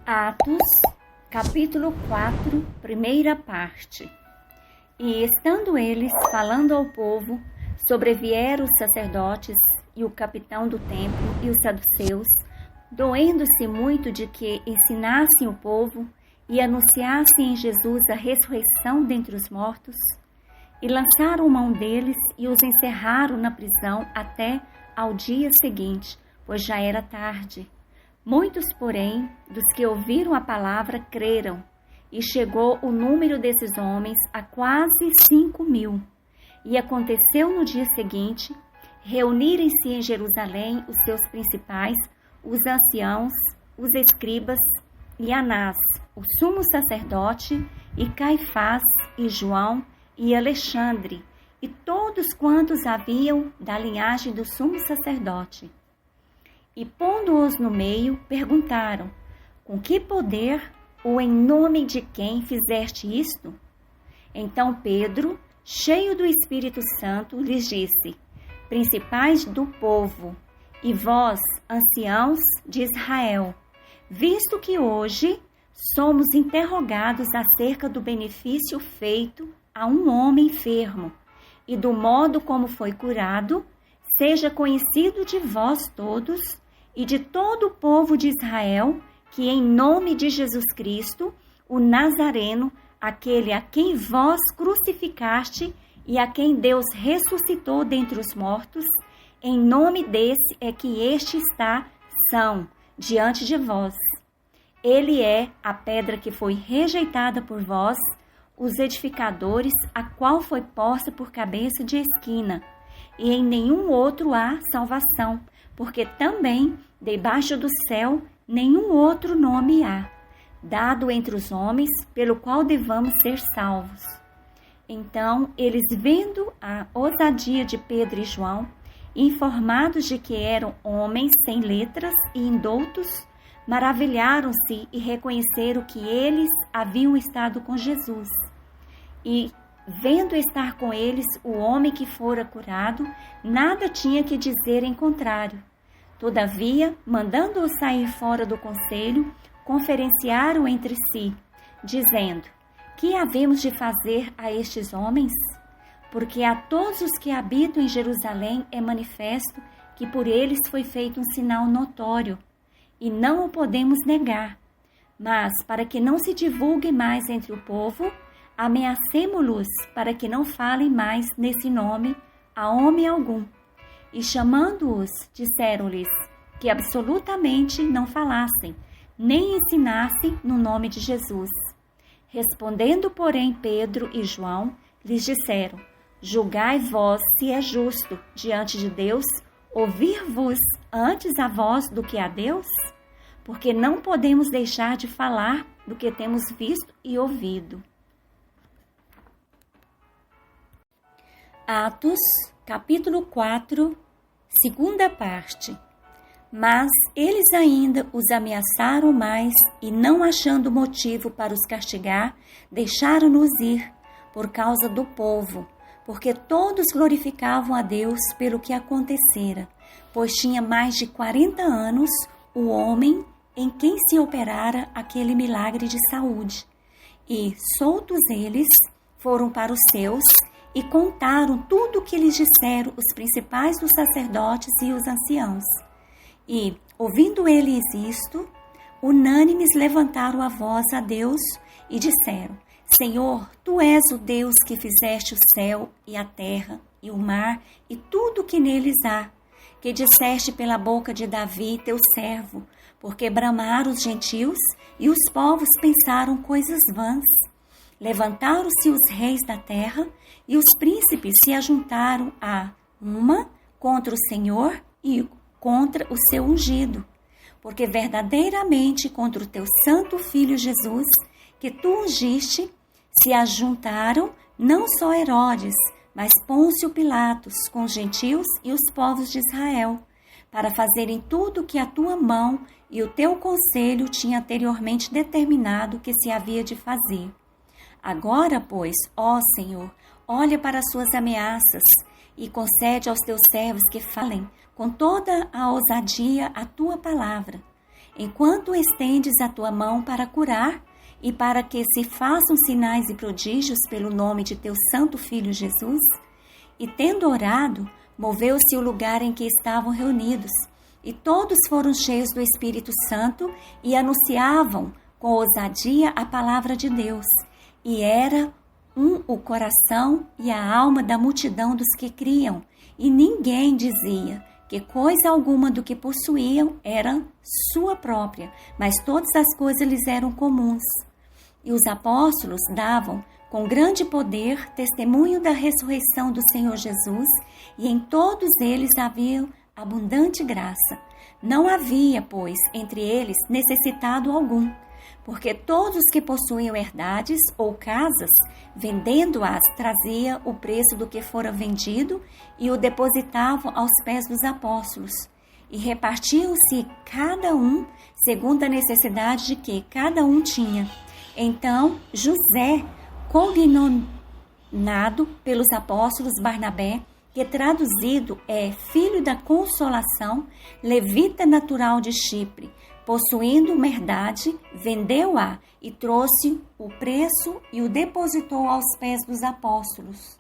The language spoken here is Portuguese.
Atos, capítulo 4, primeira parte. E estando eles falando ao povo, sobrevieram os sacerdotes e o capitão do templo e os saduceus, doendo-se muito de que ensinassem o povo e anunciassem em Jesus a ressurreição dentre os mortos, e lançaram mão deles e os encerraram na prisão até ao dia seguinte, pois já era tarde. Muitos, porém, dos que ouviram a palavra creram, e chegou o número desses homens a quase 5.000. E aconteceu no dia seguinte, reunirem-se em Jerusalém os seus principais, os anciãos, os escribas, e Anás, o sumo sacerdote, e Caifás, e João, e Alexandre, e todos quantos haviam da linhagem do sumo sacerdote. E pondo-os no meio, perguntaram: com que poder ou em nome de quem fizeste isto? Então Pedro, cheio do Espírito Santo, lhes disse: principais do povo, e vós, anciãos de Israel, visto que hoje somos interrogados acerca do benefício feito a um homem enfermo, e do modo como foi curado, seja conhecido de vós todos e de todo o povo de Israel, que em nome de Jesus Cristo, o Nazareno, aquele a quem vós crucificaste e a quem Deus ressuscitou dentre os mortos, em nome desse é que este está são diante de vós. Ele é a pedra que foi rejeitada por vós, os edificadores, a qual foi posta por cabeça de esquina, e em nenhum outro há salvação, porque também, debaixo do céu, nenhum outro nome há, dado entre os homens, pelo qual devamos ser salvos. Então, eles, vendo a ousadia de Pedro e João, informados de que eram homens sem letras e indoutos, maravilharam-se e reconheceram que eles haviam estado com Jesus. E, vendo estar com eles o homem que fora curado, nada tinha que dizer em contrário. Todavia, mandando-o sair fora do conselho, conferenciaram entre si, dizendo: que havemos de fazer a estes homens? Porque a todos os que habitam em Jerusalém é manifesto que por eles foi feito um sinal notório, e não o podemos negar. Mas, para que não se divulgue mais entre o povo, ameacemo-los para que não falem mais nesse nome a homem algum. E chamando-os, disseram-lhes que absolutamente não falassem, nem ensinassem no nome de Jesus. Respondendo, porém, Pedro e João, lhes disseram: julgai vós se é justo, diante de Deus, ouvir-vos antes a vós do que a Deus? Porque não podemos deixar de falar do que temos visto e ouvido. Atos, capítulo 4, segunda parte. Mas eles ainda os ameaçaram mais e, não achando motivo para os castigar, deixaram-nos ir por causa do povo, porque todos glorificavam a Deus pelo que acontecera, pois tinha mais de 40 anos o homem em quem se operara aquele milagre de saúde. E, soltos eles, foram para os seus e contaram tudo o que lhes disseram os principais dos sacerdotes e os anciãos. E, ouvindo eles isto, unânimes levantaram a voz a Deus e disseram: Senhor, Tu és o Deus que fizeste o céu e a terra e o mar e tudo o que neles há, que disseste pela boca de Davi, Teu servo, porque bramaram os gentios e os povos pensaram coisas vãs. Levantaram-se os reis da terra e os príncipes se ajuntaram a uma contra o Senhor e contra o seu ungido, porque verdadeiramente contra o teu santo Filho Jesus, que tu ungiste, se ajuntaram não só Herodes, mas Pôncio Pilatos, com os gentios e os povos de Israel, para fazerem tudo o que a tua mão e o teu conselho tinha anteriormente determinado que se havia de fazer. Agora, pois, ó Senhor, olha para as suas ameaças e concede aos teus servos que falem com toda a ousadia a tua palavra. enquanto estendes a tua mão para curar e para que se façam sinais e prodígios pelo nome de teu santo Filho Jesus? E tendo orado, moveu-se o lugar em que estavam reunidos, e todos foram cheios do Espírito Santo e anunciavam com ousadia a palavra de Deus. E era o coração e a alma da multidão dos que criam, e ninguém dizia que coisa alguma do que possuíam era sua própria, mas todas as coisas lhes eram comuns. E os apóstolos davam com grande poder testemunho da ressurreição do Senhor Jesus, e em todos eles havia abundante graça. Não havia, pois, entre eles necessitado algum, porque todos que possuíam herdades ou casas, vendendo-as, trazia o preço do que fora vendido e o depositavam aos pés dos apóstolos. E repartiam-se cada um segundo a necessidade de que cada um tinha. Então, José, cognominado pelos apóstolos Barnabé, que traduzido é Filho da Consolação, levita natural de Chipre, possuindo uma herdade, vendeu-a e trouxe o preço e o depositou aos pés dos apóstolos.